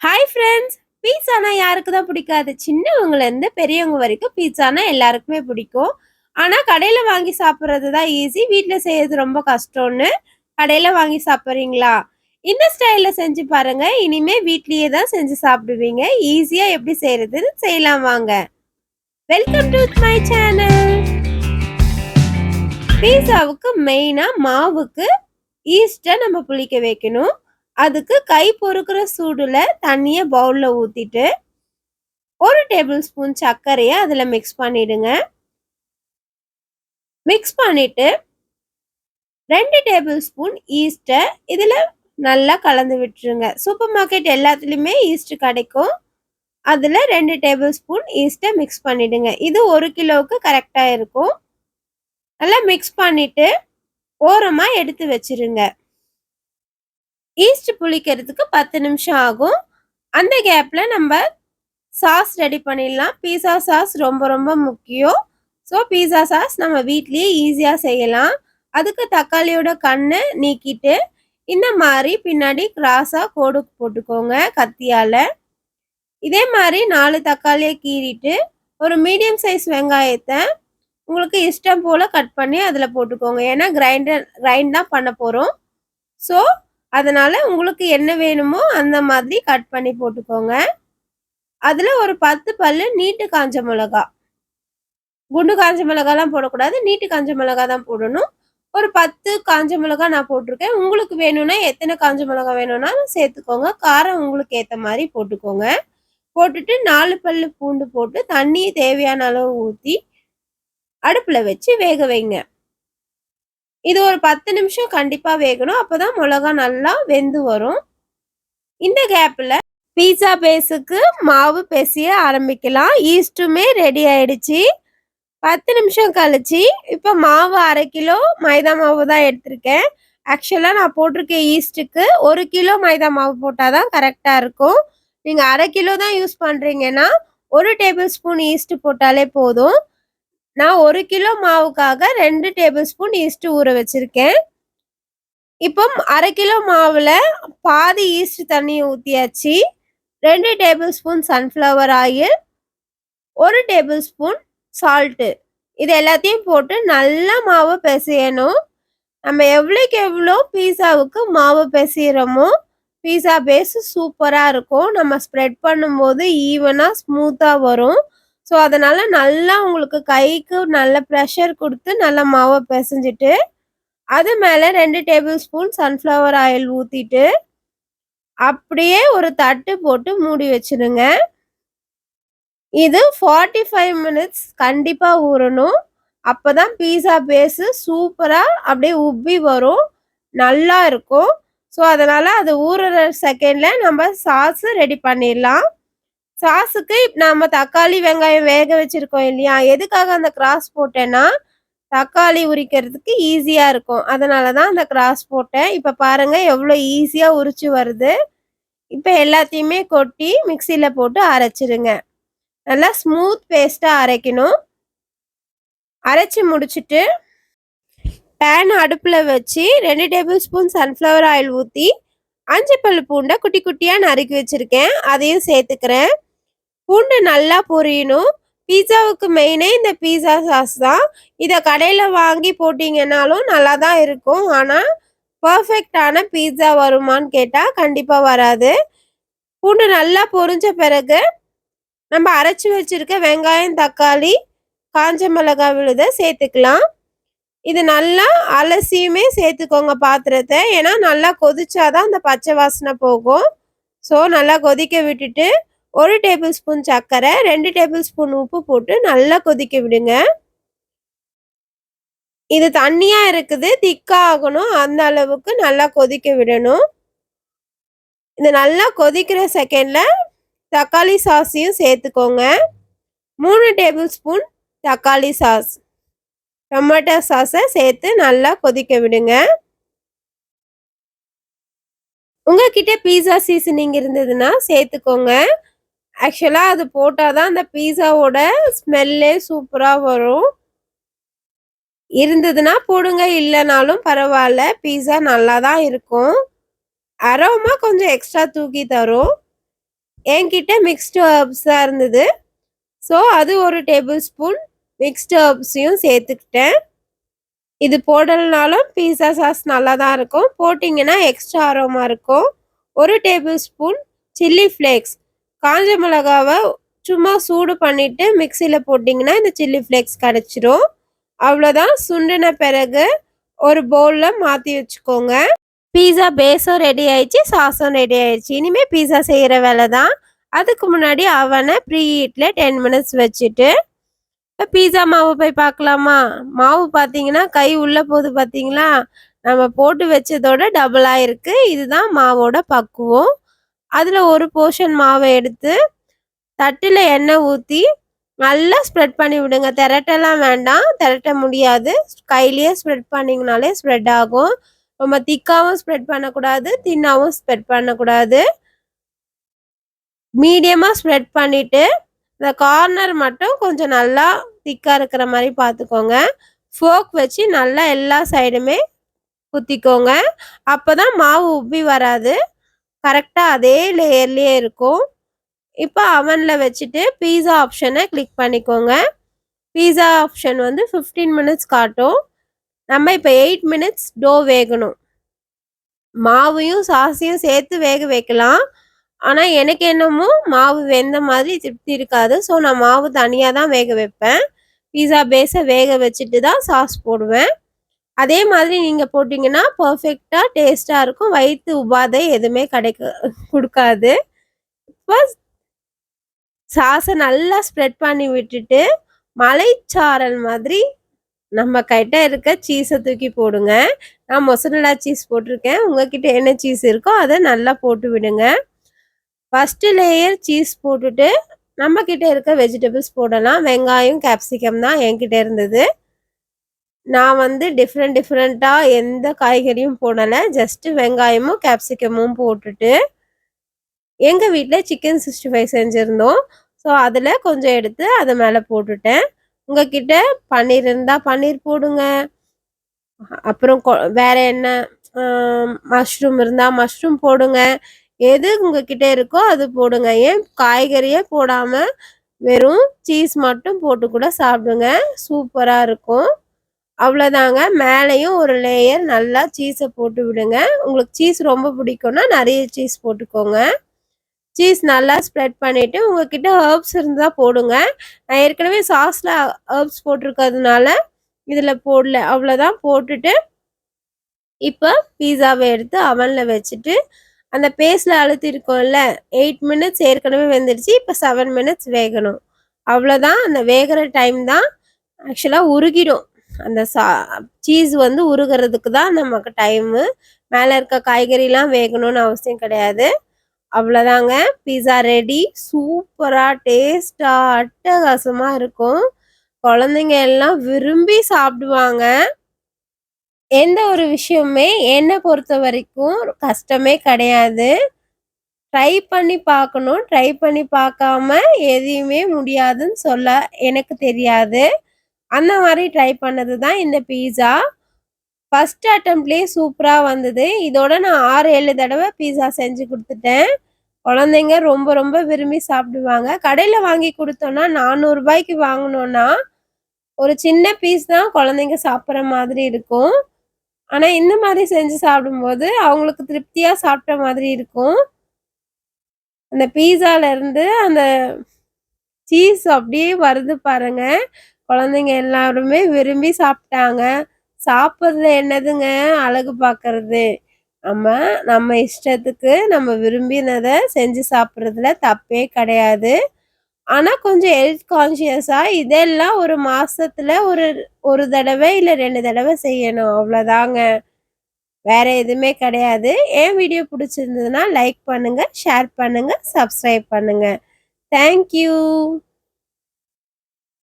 Hi friends. பீட்சானா யாருக்கு தான் பிடிக்காது? சின்னவங்கலேருந்து பெரியவங்க வரைக்கும் பீட்சானா எல்லாருக்குமே பிடிக்கும். ஆனா கடையில வாங்கி சாப்பிடுறது தான் ஈஸி. வீட்ல செய்றது ரொம்ப கஷ்டம்னு கடையில வாங்கி சாப்பிடுறீங்களா? இந்த ஸ்டைல்ல செஞ்சு பாருங்க. இனிமே வீட்லயே தான் செஞ்சு சாப்பிடுவீங்க. ஈஸியா எப்படி செய்றதுன்னு செய்யலாம் வாங்க. Welcome to my channel. பீட்சாவுக்கு மெயினா மாவுக்கு ஈஸ்ட்ட நம்ம புளிக்க வைக்கணும். அதுக்கு கை பொறுக்கிற சூடுல தண்ணிய பவுல்ல ஊத்திட்டு 1 டேபிள் ஸ்பூன் சர்க்கரைய அதுல மிக்ஸ் பண்ணிடுங்க. மிக்ஸ் பண்ணிட்டு 2 டேபிள் ஸ்பூன் ஈஸ்ட்ட இதுல நல்லா கலந்து விட்டுருங்க. சூப்பர் மார்க்கெட் எல்லாத்துலயுமே ஈஸ்ட் கிடைக்கும். அதுல 2 டேபிள் ஸ்பூன் ஈஸ்ட்ட மிக்ஸ் பண்ணிடுங்க. இது 1 கிலோவுக்கு கரெக்ட்டா இருக்கும். நல்லா மிக்ஸ் பண்ணிட்டு ஓரமா எடுத்து வச்சிருங்க. ஈஸ்ட் புளிக்கிறதுக்கு 10 நிமிஷம் ஆகும். அந்த கேப்ல நம்ம சாஸ் ரெடி பண்ணிடலாம். பீஸா சாஸ் ரொம்ப ரொம்ப முக்கியம். ஸோ பீஸா சாஸ் நம்ம வீட்லயே ஈஸியா செய்யலாம். அதுக்கு தக்காளியோட கண்ணை நீக்கிட்டு இந்த மாதிரி பின்னாடி கிராஸா கோடு போட்டுக்கோங்க கத்தியால. இதே மாதிரி 4 தக்காளியை கீறிட்டு ஒரு மீடியம் சைஸ் வெங்காயத்தை உங்களுக்கு இஷ்டம் போல கட் பண்ணி அதுல போட்டுக்கோங்க. ஏன்னா கிரைண்ட் தான் பண்ண போறோம். ஸோ அதனால உங்களுக்கு என்ன வேணுமோ அந்த மாதிரி கட் பண்ணி போட்டுக்கோங்க. அதுல ஒரு 10 பல்லு நீட்டு காஞ்ச மிளகா. குண்டு காஞ்ச மிளகாலாம் போடக்கூடாது. நீட்டு காஞ்ச மிளகா தான் போடணும். ஒரு 10 காஞ்ச மிளகா நான் போட்டிருக்கேன். உங்களுக்கு வேணும்னா எத்தனை காஞ்ச மிளகா வேணும்னாலும் சேர்த்துக்கோங்க. காரம் உங்களுக்கு ஏத்த மாதிரி போட்டுக்கோங்க. போட்டுட்டு 4 பல்லு பூண்டு போட்டு தண்ணி தேவையான அளவு ஊத்தி அடுப்புல வச்சு வேக வைங்க. இது ஒரு 10 நிமிஷம் கண்டிப்பா வேகணும். அப்பதான் மிளகா நல்லா வெந்து வரும். இந்த கேப்ல பீட்சா பேஸுக்கு மாவு பிசைய ஆரம்பிக்கலாம். ஈஸ்ட்டுமே ரெடி ஆயிடுச்சு. 10 நிமிஷம் கழிச்சு இப்போ மாவு 1/2 கிலோ மைதா மாவு தான் எடுத்திருக்கேன். ஆக்சுவலா நான் போட்டிருக்க ஈஸ்ட்டுக்கு 1 கிலோ மைதா மாவு போட்டாதான் கரெக்டா இருக்கும். நீங்க 1/2 கிலோ தான் யூஸ் பண்றீங்கன்னா 1 டேபிள் ஸ்பூன் ஈஸ்ட் போட்டாலே போதும். நான் 1 கிலோ மாவுக்காக 2 டேபிள் ஸ்பூன் ஈஸ்ட் ஊற வச்சிருக்கேன். இப்போ 1/2 கிலோ மாவுல பாதி ஈஸ்ட் தண்ணியை ஊத்தியாச்சு. 2 table spoon sunflower oil, 1 table spoon salt, இது எல்லாத்தையும் போட்டு நல்லா மாவு பிசையணும். நம்ம எவ்வளோக்கு எவ்வளோ பீஸாவுக்கு மாவு பிசைகிறோமோ பீஸா பேஸ் சூப்பராக இருக்கும். நம்ம ஸ்ப்ரெட் பண்ணும்போது ஈவனாக ஸ்மூத்தாக வரும். ஸோ அதனால நல்லா உங்களுக்கு கைக்கு நல்ல ப்ரெஷர் கொடுத்து நல்லா மாவை பிசைஞ்சிட்டு அது மேலே 2 டேபிள் ஸ்பூன் சன்ஃப்ளவர் ஆயில் ஊற்றிட்டு அப்படியே ஒரு தட்டு போட்டு மூடி வச்சிருங்க. இது 45 மினிட்ஸ் கண்டிப்பா ஊறணும். அப்பதான் பீஸா பேஸ் சூப்பரா அப்படியே உப்பி வரும். நல்லா இருக்கும். ஸோ அதனால அது ஊறுற செகண்ட்ல நம்ம சாஸ் ரெடி பண்ணிடலாம். சாஸுக்கு நம்ம தக்காளி வெங்காயம் வேக வச்சிருக்கோம் இல்லையா? எதுக்காக அந்த கிராஸ் போட்டேன்னா தக்காளி உரிக்கிறதுக்கு ஈஸியா இருக்கும். அதனால தான் அந்த கிராஸ் போட்டேன். இப்ப பாருங்க எவ்வளோ ஈஸியா உரிச்சு வருது. இப்ப எல்லாத்தையுமே கொட்டி மிக்சியில போட்டு அரைச்சிருங்க. நல்லா ஸ்மூத் பேஸ்டா அரைக்கணும். அரைச்சி முடிச்சுட்டு பேன் அடுப்புல வச்சு 2 டேபிள் ஸ்பூன் சன்ஃப்ளவர் ஆயில் ஊற்றி 5 பல்லு பூண்டை குட்டி குட்டியா நறுக்கி வச்சிருக்கேன். அதையும் சேர்த்துக்கிறேன். பூண்டு நல்லா பொரியணும். பீஸாவுக்கு மெயினே இந்த பீஸா சாஸ் தான். இதை கடையில் வாங்கி போட்டிங்கன்னாலும் நல்லா தான் இருக்கும். ஆனால் பர்ஃபெக்டான பீஸா வருமான்னு கேட்டால் கண்டிப்பாக வராது. பூண்டு நல்லா பொரிஞ்ச பிறகு நம்ம அரைச்சி வச்சிருக்க வெங்காயம், தக்காளி, காஞ்ச மிளகாய் விழுதை சேர்த்துக்கலாம். இது நல்லா அலசியுமே சேர்த்துக்கோங்க பாத்திரத்தை. ஏன்னா நல்லா கொதிச்சாதான் அந்த பச்சை வாசனை போகும். ஸோ நல்லா கொதிக்க விட்டுட்டு 1 டேபிள் ஸ்பூன் சர்க்கரை, 2 டேபிள் ஸ்பூன் உப்பு போட்டு நல்லா கொதிக்க விடுங்க. இது தண்ணியா இருக்குது, திக்கா ஆகணும். அந்த அளவுக்கு நல்லா கொதிக்க விடணும். இது நல்லா கொதிக்கிற செகண்ட்ல தக்காளி சாஸையும் சேர்த்துக்கோங்க. 3 டேபிள் ஸ்பூன் தக்காளி சாஸ், டொமேட்டோ சாஸை சேர்த்து நல்லா கொதிக்க விடுங்க. உங்ககிட்ட பீஸா சீசனிங் இருந்ததுன்னா சேர்த்துக்கோங்க. ஆக்சுவலாக அது போட்டால் தான் அந்த பீஸாவோட ஸ்மெல்லே சூப்பராக வரும். இருந்ததுன்னா போடுங்க, இல்லைனாலும் பரவாயில்ல. பீஸா நல்லா தான் இருக்கும். அரோமா கொஞ்சம் எக்ஸ்ட்ரா தூக்கி தரும். என்கிட்ட மிக்ஸ்டு ஹெர்ப்ஸ் தான் இருந்தது. ஸோ அது 1 டேபிள் ஸ்பூன் மிக்ஸ்டு ஹெர்ப்ஸையும் சேர்த்துக்கிட்டேன். இது போடலனாலும் பீஸா சாஸ் நல்லா தான் இருக்கும். போட்டிங்கன்னா எக்ஸ்ட்ரா அரோமா இருக்கும். 1 டேபிள் ஸ்பூன் சில்லி ஃப்ளேக்ஸ். காஞ்ச மிளகாவ சும்மா சூடு பண்ணிட்டு மிக்ஸியில போட்டிங்கன்னா இந்த சில்லி ஃப்ளேக்ஸ் கிடைச்சிரும். அவ்வளோதான். சுண்டின பிறகு ஒரு பவுல்ல மாற்றி வச்சுக்கோங்க. பீஸா பேஸும் ரெடி ஆயிடுச்சு, சாஸும் ரெடி ஆயிடுச்சு. இனிமே பீஸா செய்கிற வேலை தான். அதுக்கு முன்னாடி அவனை ப்ரீ ஹீட்ல 10 மினிட்ஸ் வச்சுட்டு இப்போ பீஸா மாவு போய் பார்க்கலாமா? மாவு பார்த்தீங்கன்னா கை உள்ள போகுது பார்த்தீங்களா? நம்ம போட்டு வச்சதோட டபுளா இருக்கு. இதுதான் மாவோட பக்குவம். அதில் ஒரு போர்ஷன் மாவை எடுத்து தட்டில் எண்ணெய் ஊற்றி நல்லா ஸ்ப்ரெட் பண்ணி விடுங்க. திரட்டெல்லாம் வேண்டாம், திரட்ட முடியாது. கையிலேயே ஸ்ப்ரெட் பண்ணிங்கனாலே ஸ்ப்ரெட் ஆகும். ரொம்ப திக்காகவும் ஸ்ப்ரெட் பண்ணக்கூடாது, தின்னாகவும் ஸ்ப்ரெட் பண்ணக்கூடாது. மீடியமாக ஸ்ப்ரெட் பண்ணிவிட்டு இந்த கார்னர் மட்டும் கொஞ்சம் நல்லா திக்காக இருக்கிற மாதிரி பார்த்துக்கோங்க. ஃபோர்க் வச்சு நல்லா எல்லா சைடுமே குத்திக்கோங்க. அப்போ தான் மாவு உப்பி வராது. கரெக்டாக அதே லேயர்லேயே இருக்கும். இப்போ அவனில் வச்சுட்டு பீஸா ஆப்ஷனை கிளிக் பண்ணிக்கோங்க. பீஸா ஆப்ஷன் வந்து 15 மினிட்ஸ் காட்டும். நம்ம இப்போ 8 மினிட்ஸ் டோ வேகணும். மாவையும் சாஸையும் சேர்த்து வேக வைக்கலாம். ஆனால் எனக்கு என்னமோ மாவு வெந்த மாதிரி திருப்தி இருக்காது. ஸோ நான் மாவு தனியாக தான் வேக வைப்பேன். பீஸா பேஸை வேக வச்சுட்டு தான் சாஸ் போடுவேன். அதே மாதிரி நீங்கள் போட்டிங்கன்னா பர்ஃபெக்டாக டேஸ்ட்டாக இருக்கும். வயிற்று உபாதை எதுவுமே கொடுக்காது. இப்போ சாஸை நல்லா ஸ்ப்ரெட் பண்ணி விட்டுட்டு மலைச்சாரல் மாதிரி நம்ம கிட்ட இருக்க சீஸை தூக்கி போடுங்க. நான் மொசரல்லா சீஸ் போட்டிருக்கேன். உங்ககிட்ட என்ன சீஸ் இருக்கோ அதை நல்லா போட்டு விடுங்க. ஃபஸ்ட்டு லேயர் சீஸ் போட்டுட்டு நம்மக்கிட்ட இருக்க வெஜிடபிள்ஸ் போடலாம். வெங்காயம், கேப்சிகம் தான் என்கிட்ட இருந்தது. நான் வந்து டிஃப்ரெண்ட்டாக எந்த காய்கறியும் போடலை. ஜஸ்ட்டு வெங்காயமும் கேப்சிகமும் போட்டுட்டு எங்கள் வீட்டில் சிக்கன் 65 செஞ்சுருந்தோம். ஸோ அதில் கொஞ்சம் எடுத்து அதை மேலே போட்டுட்டேன். உங்ககிட்ட பன்னீர் இருந்தால் பன்னீர் போடுங்க. அப்புறம் வேறு என்ன மஷ்ரூம் இருந்தால் மஷ்ரூம் போடுங்க. எது உங்ககிட்ட இருக்கோ அது போடுங்க. ஏன் காய்கறியே போடாமல் வெறும் சீஸ் மட்டும் போட்டு கூட சாப்பிடுங்க. சூப்பராக இருக்கும். அவ்வளோதாங்க. மேலேயும் ஒரு லேயர் நல்லா சீஸை போட்டு விடுங்க. உங்களுக்கு சீஸ் ரொம்ப பிடிக்கும்னா நிறைய சீஸ் போட்டுக்கோங்க. சீஸ் நல்லா ஸ்ப்ரெட் பண்ணிவிட்டு உங்ககிட்ட ஹெர்ப்ஸ் இருந்தால் போடுங்க. நான் ஏற்கனவே சாஸில் ஹெர்ப்ஸ் போட்டிருக்கிறதுனால இதில் போடல. அவ்வளோதான். போட்டுட்டு இப்போ பீஸாவை எடுத்து அவனில் வச்சுட்டு அந்த பேஸ்டில் அழுத்திருக்கோம்ல 8 மினிட்ஸ் ஏற்கனவே வெந்துடுச்சு. இப்போ 7 மினிட்ஸ் வேகணும். அவ்வளோதான். அந்த வேகிற டைம் தான் ஆக்சுவலாக உருகிடும். அந்த சீஸ் வந்து உருகிறதுக்கு தான் நமக்கு டைமு. மேலே இருக்க காய்கறிலாம் வேகணும்னு அவசியம் கிடையாது. அவ்வளோதாங்க. Pizza ready. சூப்பராக டேஸ்ட்டாக அட்டகாசமாக இருக்கும். குழந்தைங்க எல்லாம் விரும்பி சாப்பிடுவாங்க. எந்த ஒரு விஷயமுமே என்னை பொறுத்த வரைக்கும் கஷ்டமே கிடையாது. ட்ரை பண்ணி பார்க்கணும். ட்ரை பண்ணி பார்க்காம எதையுமே முடியாதுன்னு சொல்ல எனக்கு தெரியாது. அந்த மாதிரி ட்ரை பண்ணது தான் இந்த பீஸா. ஃபஸ்ட் அட்டெம்ப்ட்லேயே சூப்பராக வந்தது. இதோட நான் 6, 7 தடவை பீஸா செஞ்சு கொடுத்துட்டேன். குழந்தைங்க ரொம்ப விரும்பி சாப்பிடுவாங்க. கடையில் வாங்கி கொடுத்தோன்னா ₹400 வாங்கினோன்னா ஒரு சின்ன பீஸ் தான் குழந்தைங்க சாப்பிட்ற மாதிரி இருக்கும். ஆனால் இந்த மாதிரி செஞ்சு சாப்பிடும்போது அவங்களுக்கு திருப்தியாக சாப்பிட்ட மாதிரி இருக்கும். அந்த பீஸாலேருந்து அந்த சீஸ் அப்படியே வருது பாருங்க. குழந்தைங்க எல்லாருமே விரும்பி சாப்பிட்டாங்க. சாப்பிட்றதுல என்னதுங்க அழகு பார்க்கறது. நம்ம இஷ்டத்துக்கு நம்ம விரும்பினதை செஞ்சு சாப்பிட்றதுல தப்பே கிடையாது. ஆனால் கொஞ்சம் ஹெல்த் கான்ஷியஸாக இதெல்லாம் ஒரு மாதத்தில் ஒரு தடவை இல்லை 2 தடவை செய்யணும். அவ்வளோதாங்க. வேற எதுவுமே கிடையாது. என் வீடியோ பிடிச்சிருந்ததுன்னா லைக் பண்ணுங்க, ஷேர் பண்ணுங்க, சப்ஸ்கிரைப் பண்ணுங்க. Thank you.